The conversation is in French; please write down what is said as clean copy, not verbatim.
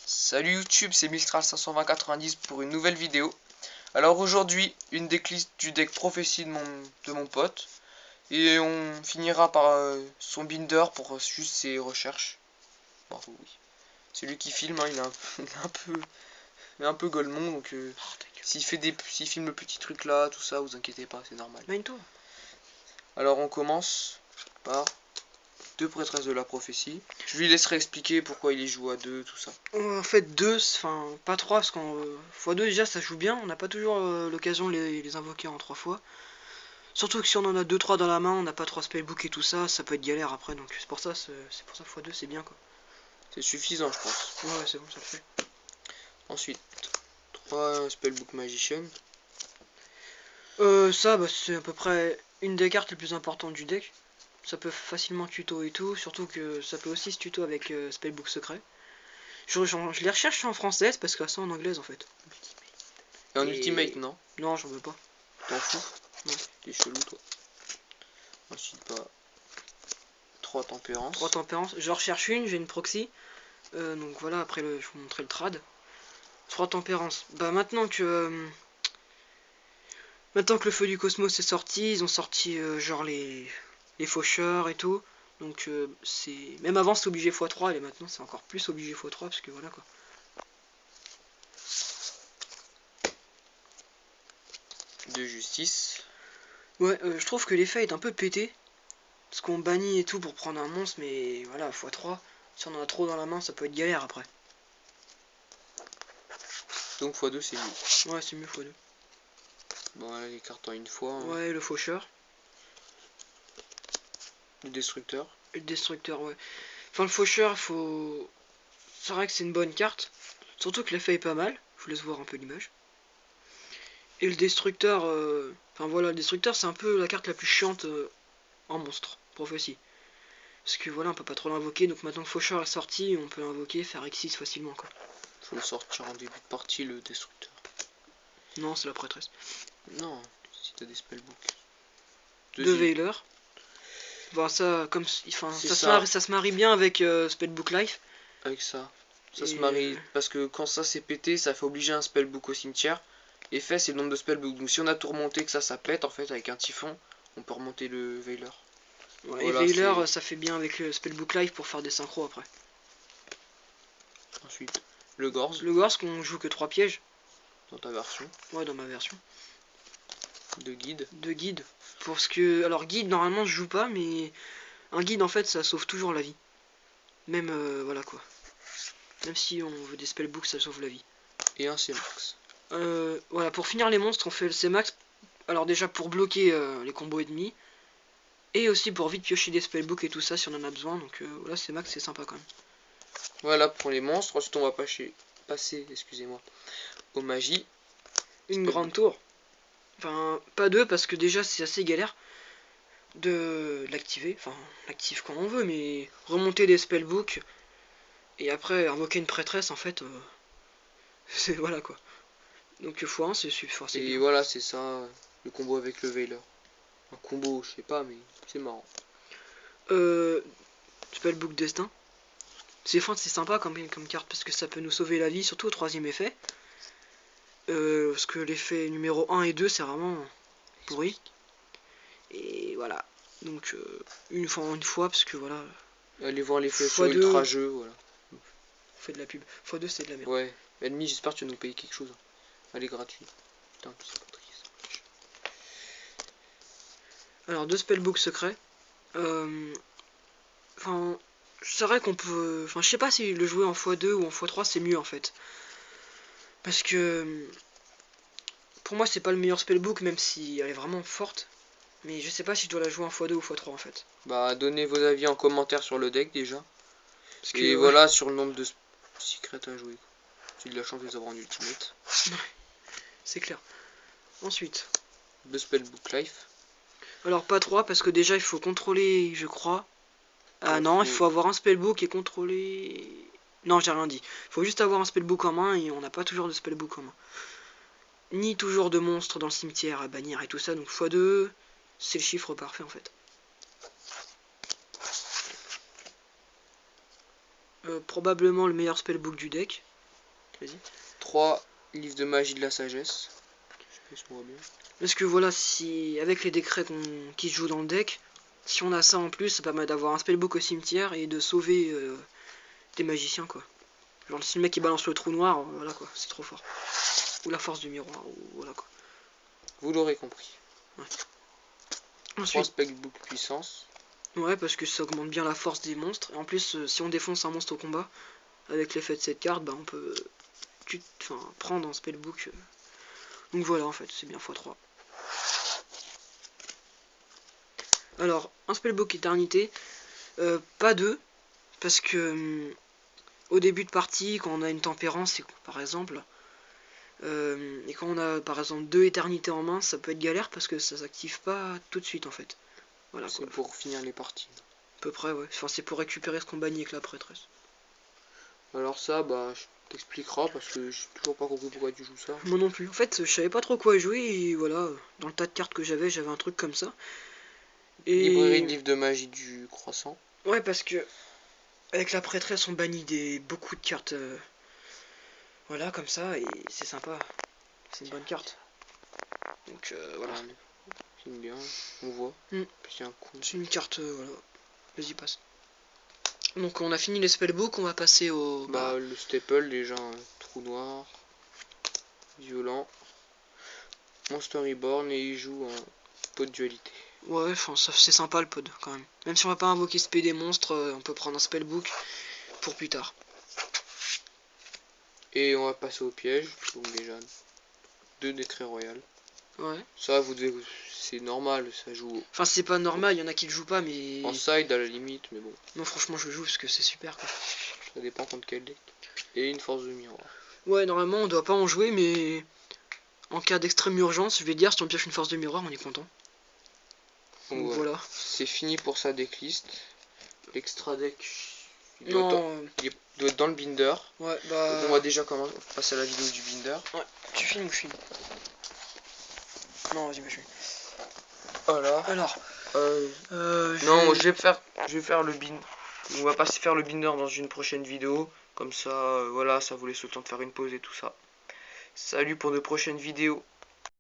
Salut YouTube, c'est Mistral52090 pour une nouvelle vidéo. Alors aujourd'hui, une decklist du deck prophétie de mon pote. Et on finira par son binder pour juste ses recherches. Bon, oui. C'est lui qui filme, hein, il est un peu golemon, donc s'il filme le petit truc là, tout ça, vous inquiétez pas, c'est normal. Alors on commence par deux prêtresses de la prophétie. Je lui laisserai expliquer pourquoi il y joue à deux, tout ça. En fait deux, enfin pas trois, parce qu'en x2 déjà ça joue bien, on n'a pas toujours l'occasion de les invoquer en 3 fois. Surtout que si on en a 2-3 dans la main, on n'a pas 3 spellbooks et tout ça, ça peut être galère après, donc c'est pour ça x2 c'est bien quoi. C'est suffisant je pense. Ouais c'est bon, ça le fait. Ensuite, 3 spellbook magician. Ça bah, c'est à peu près une des cartes les plus importantes du deck. Ça peut facilement tuto et tout, surtout que ça peut aussi se tuto avec spellbook secret. Je les recherche en française parce que ça en anglaise en fait. Et en ultimate, non? Non, j'en veux pas. T'en fous? Non. T'es chelou, toi. Ensuite, pas 3 tempérances. 3 tempérances. Je recherche une, j'ai une proxy. Donc voilà, après je vais vous montrer le trad. 3 tempérances. Bah maintenant que le feu du cosmos est sorti, ils ont sorti genre les faucheurs et tout. Donc c'est. Même avant c'était obligé x3 et maintenant c'est encore plus obligé x3 parce que voilà quoi. De justice. Ouais, je trouve que l'effet est un peu pété. Parce qu'on bannit et tout pour prendre un monstre, mais voilà, x3, si on en a trop dans la main, ça peut être galère après. Donc x2 c'est mieux. Ouais, c'est mieux x2. Bon, là, les cartes en une fois. Hein. Ouais, le faucheur. Le destructeur. Et le destructeur, ouais. Enfin, le faucheur, faut. C'est vrai que c'est une bonne carte. Surtout que l'effet est pas mal. Je vous laisse voir un peu l'image. Et le destructeur, enfin voilà, le destructeur c'est un peu la carte la plus chiante en monstre, prophétie. Parce que voilà, on peut pas trop l'invoquer, donc maintenant que Faucheur est sorti, on peut l'invoquer, faire X6 facilement quoi. Faut le sortir en début de partie, le destructeur. Non, c'est la prêtresse. Non, si t'as des spellbooks. Deux Veiler. Bon, ça, comme, enfin, ça se marie bien avec Spellbook Life. Avec ça. Ça se marie, parce que quand ça s'est pété, ça fait obliger un spellbook au cimetière. Et fait, c'est le nombre de spellbooks. Donc si on a tout remonté, que ça pète, en fait, avec un typhon, on peut remonter le Veiler. Ouais, Voilà, et Veiler, ça fait bien avec le Spellbook Life pour faire des synchros après. Ensuite, le Gorz. Le Gorz qu'on joue que 3 pièges. Dans ta version. Ouais, dans ma version. De guide. De guide. Parce que, alors guide, normalement je joue pas, mais un guide en fait ça sauve toujours la vie. Même, voilà quoi. Même si on veut des spellbooks, ça sauve la vie. Et un C-Max. Voilà, pour finir les monstres, on fait le C-Max. Alors déjà pour bloquer les combos ennemis. Et aussi pour vite piocher des spellbooks et tout ça si on en a besoin. Donc voilà, C-Max c'est sympa quand même. Voilà pour les monstres. Ensuite on va passer excusez-moi, aux magies. Une grande tour. Enfin, pas deux parce que déjà c'est assez galère de l'activer. Enfin, on l'active quand on veut, mais remonter des spellbooks et après invoquer une prêtresse en fait, c'est voilà quoi. Donc x1 c'est suffisant. Et Bien. voilà, c'est ça, le combo avec le Veiler. Un combo, je sais pas, mais c'est marrant. Spellbook destin. C'est sympa comme carte parce que ça peut nous sauver la vie, surtout au 3ème effet. Parce que l'effet numéro 1 et 2 c'est vraiment pourri. Et voilà. Donc une fois parce que voilà. Allez voir l'effet sur Ultra Jeu, voilà. On fait de la pub. x2 c'est de la merde. Ouais. Ennemi, j'espère que tu vas nous payer quelque chose. Elle est gratuite. Putain, c'est pas triste. Alors deux spellbooks secrets. Enfin, c'est vrai qu'on peut. Enfin, je sais pas si le jouer en x2 ou en x3 c'est mieux en fait. Parce que pour moi c'est pas le meilleur spellbook même si elle est vraiment forte. Mais je sais pas si je dois la jouer en x2 ou x3 en fait. Bah, donnez vos avis en commentaire sur le deck déjà. Parce que, et voilà, sur le nombre de secrets à jouer. J'ai de la chance de les avoir en ultimate. c'est clair. Ensuite. Deux spellbook life. Alors pas 3 parce que déjà il faut contrôler, je crois. Ah non, il faut avoir un spellbook et contrôler. Non, j'ai rien dit. Il faut juste avoir un spellbook en main et on n'a pas toujours de spellbook en main. Ni toujours de monstres dans le cimetière à bannir et tout ça. Donc x2, c'est le chiffre parfait en fait. Probablement le meilleur spellbook du deck. Vas-y. 3 livres de magie de la sagesse. Je sais pas si on voit bien. Parce que voilà, si avec les décrets qui se jouent dans le deck, si on a ça en plus, ça permet d'avoir un spellbook au cimetière et de sauver des magiciens quoi. Genre si le mec il balance le trou noir, voilà quoi, c'est trop fort. Ou la force du miroir, ou voilà quoi. Vous l'aurez compris. Ouais. 3 Ensuite, spellbook puissance. ouais, parce que ça augmente bien la force des monstres. Et en plus, si on défonce un monstre au combat, avec l'effet de cette carte, bah on peut prendre un spellbook. Donc voilà, en fait, c'est bien x3. Alors, un spellbook éternité, pas deux, parce que au début de partie, quand on a une tempérance, par exemple, et quand on a par exemple 2 éternités en main, ça peut être galère parce que ça s'active pas tout de suite en fait. Voilà, C'est pour finir les parties. À peu près, ouais. Enfin, c'est pour récupérer ce qu'on bannit avec la prêtresse. Alors ça, bah, je t'expliquerai parce que j'ai toujours pas compris pourquoi tu joues ça. Moi non plus. En fait, je savais pas trop quoi jouer et voilà, dans le tas de cartes que j'avais un truc comme ça. Librairie de Et livres de magie du croissant. ouais, parce que avec la prêtresse, on bannit beaucoup de cartes. Voilà, comme ça, et c'est sympa. C'est une bonne carte. Donc voilà. C'est bien, on voit. C'est un coup. C'est une carte, voilà. Vas-y, passe. Donc on a fini les spellbooks, on va passer au... Bah, le staple déjà, trou noir, violent, Monster Reborn et il joue en pot de dualité. Ouais, enfin c'est sympa le pod quand même. Même si on va pas invoquer SP des monstres, on peut prendre un spellbook pour plus tard. Et on va passer au piège, donc déjà 2 décrets royales. Ouais. Ça, vous devez, c'est normal, ça joue. Enfin c'est pas normal, il y en a qui le jouent pas, mais... En side à la limite, mais bon. Non franchement je le joue parce que c'est super quoi. Ça dépend contre quel deck. Et une force de miroir. Ouais, normalement on doit pas en jouer, mais en cas d'extrême urgence, je vais dire si on pioche une force de miroir, on est content. Donc voilà. C'est fini pour sa decklist. L'extra deck, il Non. doit être dans le binder. Ouais, bah... Donc on va déjà passer à la vidéo du binder. Ouais, tu filmes ou je filme? Non, vas-y, bah, je filme. Voilà. Alors, non, je vais faire le binder. On va passer faire le binder dans une prochaine vidéo. Comme ça, voilà, ça vous laisse le temps de faire une pause et tout ça. Salut pour de prochaines vidéos.